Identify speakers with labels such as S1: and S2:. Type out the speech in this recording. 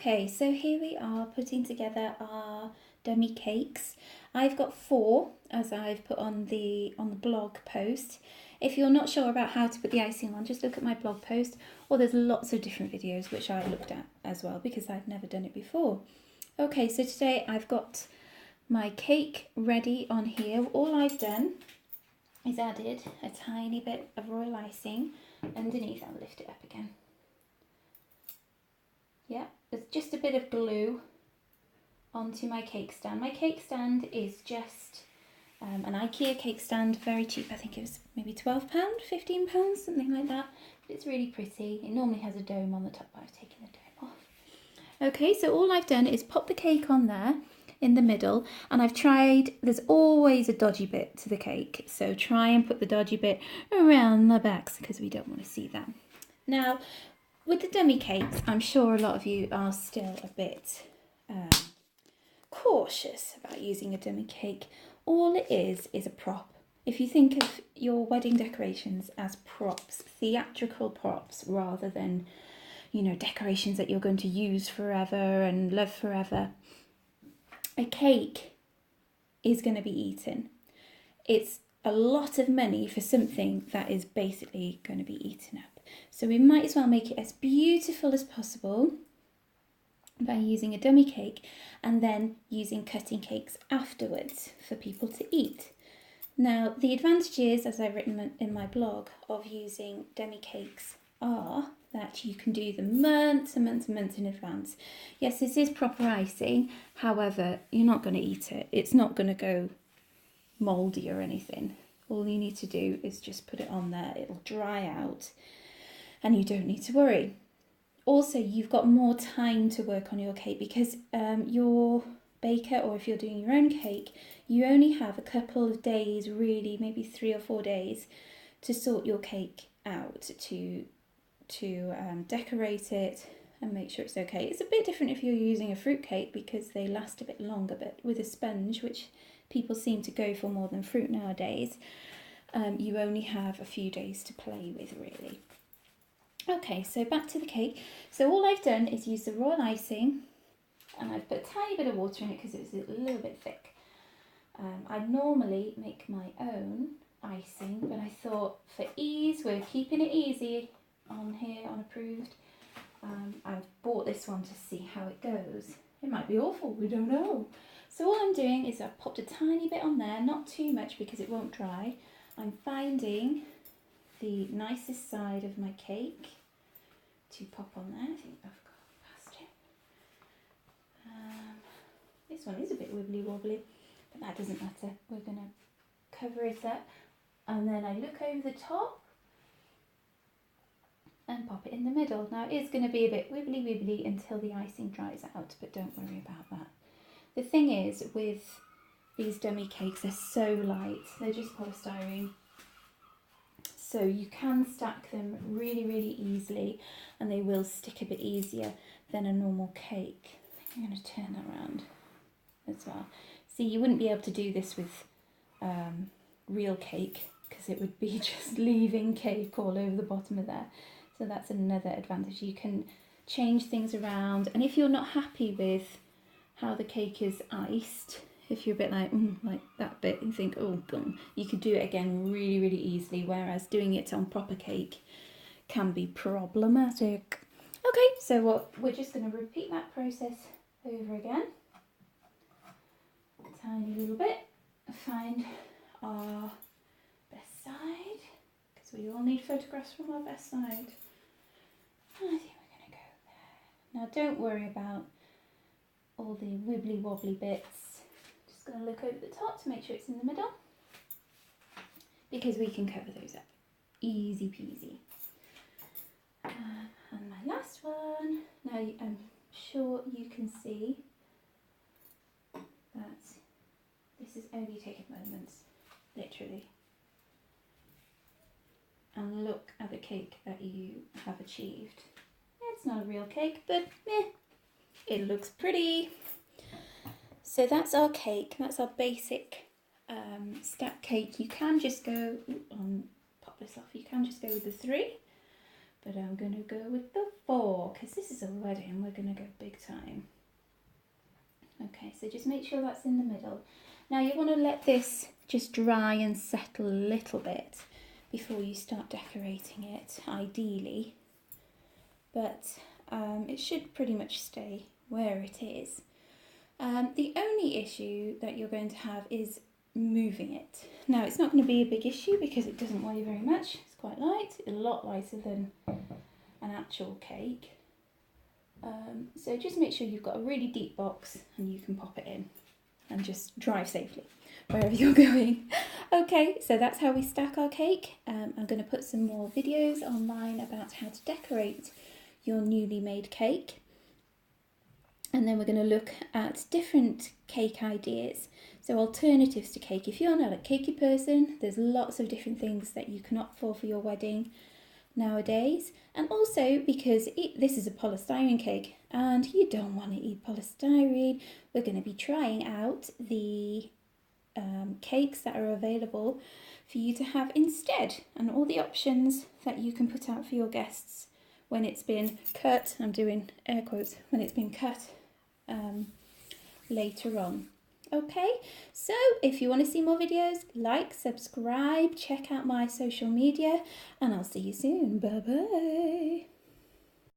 S1: Okay, so here we are putting together our dummy cakes. I've got 4 as I've put on the blog post. If you're not sure about how to put the icing on, just look at my blog post, or there's lots of different videos which I looked at as well because I've never done it before. Okay, so today I've got my cake ready on here. All I've done is added a tiny bit of royal icing underneath. I'll lift it up again. Yeah, there's just a bit of glue onto my cake stand. My cake stand is just an IKEA cake stand, very cheap. I think it was maybe £12, £15, something like that. But it's really pretty. It normally has a dome on the top, but I've taken the dome off. Okay, so all I've done is pop the cake on there in the middle, and I've tried, there's always a dodgy bit to the cake, so try and put the dodgy bit around the backs because we don't want to see that. Now, with the dummy cakes, I'm sure a lot of you are still a bit cautious about using a dummy cake. All it is a prop. If you think of your wedding decorations as props, theatrical props, rather than, you know, decorations that you're going to use forever and love forever, a cake is going to be eaten. It's a lot of money for something that is basically going to be eaten up. So we might as well make it as beautiful as possible by using a dummy cake and then using cutting cakes afterwards for people to eat. Now, the advantages, as I've written in my blog, of using dummy cakes are that you can do them months and months and months in advance. Yes, this is proper icing, however, you're not going to eat it. It's not going to go mouldy or anything. All you need to do is just put it on there. It'll dry out and you don't need to worry. Also, you've got more time to work on your cake because your baker, or if you're doing your own cake, you only have a couple of days, really, maybe 3 or 4 days, to sort your cake out, to decorate it and make sure it's okay. It's a bit different if you're using a fruit cake because they last a bit longer, but with a sponge, which people seem to go for more than fruit nowadays, you only have a few days to play with, really. Okay, so back to the cake. So all I've done is use the royal icing, and I've put a tiny bit of water in it because it was a little bit thick. I normally make my own icing, but I thought for ease, we're keeping it easy on here, on Approved. I've bought this one to see how it goes. It might be awful, we don't know. So all I'm doing is I've popped a tiny bit on there, not too much because it won't dry. I'm finding the nicest side of my cake to pop on there. I think I've got past it. This one is a bit wibbly wobbly, but that doesn't matter. We're going to cover it up, and then I look over the top and pop it in the middle. Now it is going to be a bit wibbly wibbly until the icing dries out, but don't worry about that. The thing is, with these dummy cakes, they're so light. They're just polystyrene. So you can stack them really, really easily, and they will stick a bit easier than a normal cake. I think I'm going to turn that around as well. See, you wouldn't be able to do this with real cake because it would be just leaving cake all over the bottom of there. So that's another advantage. You can change things around, and if you're not happy with how the cake is iced, if you're a bit like that bit, you think, oh, gone, you could do it again really, really easily, whereas doing it on proper cake can be problematic. Okay, so we're just going to repeat that process over again. A tiny little bit. Find our best side, because we all need photographs from our best side. I think we're going to go there. Now don't worry about all the wibbly wobbly bits. Just going to look over the top to make sure it's in the middle, because we can cover those up easy peasy. And my last one. Now I'm sure you can see that this is only taken moments, literally. And look at the cake that you have achieved. It's not a real cake, but it looks pretty. So that's our cake. That's our basic stack cake. You can just go, pop this off. You can just go with the 3, but I'm going to go with the 4 because this is a wedding. We're going to go big time. Okay, so just make sure that's in the middle. Now you want to let this just dry and settle a little bit before you start decorating it, ideally. But it should pretty much stay where it is. The only issue that you're going to have is moving it. Now it's not going to be a big issue because it doesn't weigh very much. It's quite light, a lot lighter than an actual cake. So just make sure you've got a really deep box and you can pop it in and just drive safely wherever you're going. Okay, so that's how we stack our cake. I'm going to put some more videos online about how to decorate your newly made cake. And then we're going to look at different cake ideas. So alternatives to cake. If you're not a cakey person, there's lots of different things that you can opt for your wedding nowadays. And also because this is a polystyrene cake and you don't want to eat polystyrene, we're going to be trying out the cakes that are available for you to have instead, and all the options that you can put out for your guests when it's been cut. I'm doing air quotes, when it's been cut later on. Okay, so if you want to see more videos, like, subscribe, check out my social media, and I'll see you soon. Bye bye.